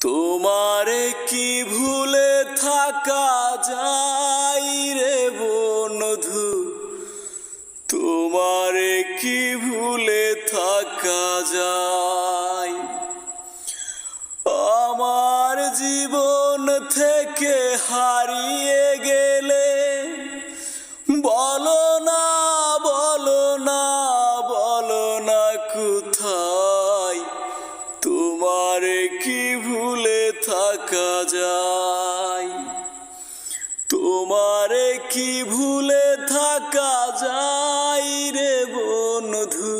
তোমারে কি ভুলে থাকা যায় রে বন্ধু, তোমারে কি ভুলে থাকা যায়। আমার জীবন থেকে হারিয়ে গেলে বলো না, বলো না, বলো না কোথায় তোমারে কি ভুলে থাকা যায়। তোমারে কি ভুলে থাকা যায় রে বন্ধু,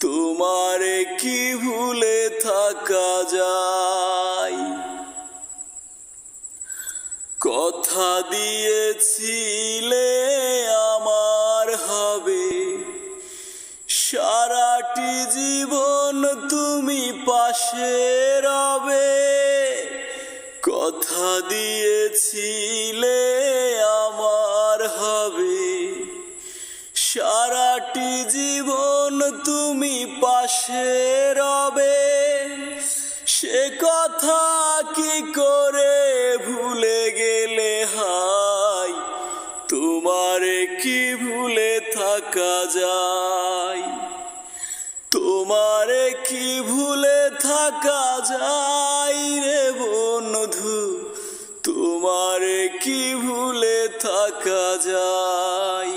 তোমারে কি ভুলে থাকা যায়। কথা দিয়েছিলে আমার হবে, সারাটি জীবন তুমি পাশে রবে। কথা দিয়েছিলে আমার হবে, সারাটি জীবন তুমি পাশে রবে। সে কথা কি করে ভুলে গেলে হায়, তোমারে কি ভুলে থাকা যায়। তোমারে কি ভুলে থাকা যায় রে বন্ধু, তোমারে কি ভুলে থাকা যায়।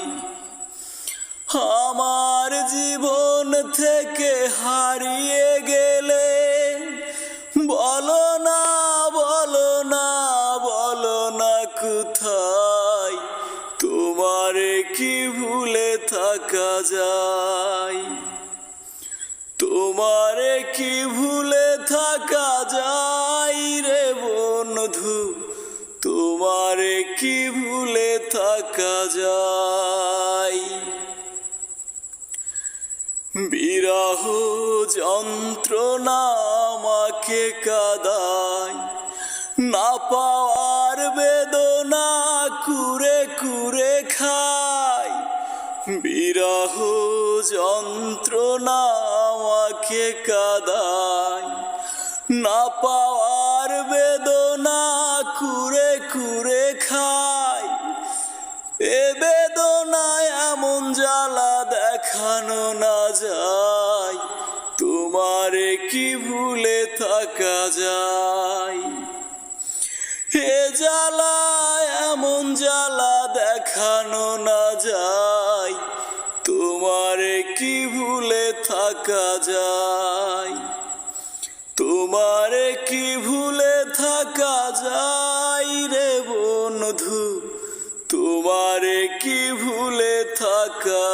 আমার জীবন থেকে হারিয়ে গেলে বলো না, বলো না, বলো না কোথায় তোমারে কি ভুলে থাকা যায়। তোমারে কি ভুলে থাকা যায় রে বন্ধু, তোমারে কি ভুলে থাকা যায়। বিরহ যন্ত্রণা আমাকে কাঁদায়, না পাওয়ার বেদনা কুরে কুরে খায়। বিরহ যন্ত্রণা আমাকে কাঁদায়, না পাওয়ার বেদনা কুরে কুরে খায়। এ বেদনায় এমন জ্বালা দেখানো না যায়, তোমারে কি ভুলে থাকা যায়। এ জ্বালায় এমন জ্বালা দেখানো না যায়, তোমারে কি ভুলে থাকা যায়। তোমারে কি ভুলে থাকা যায় রে বন্ধু, তোমারে কি ভুলে থাকা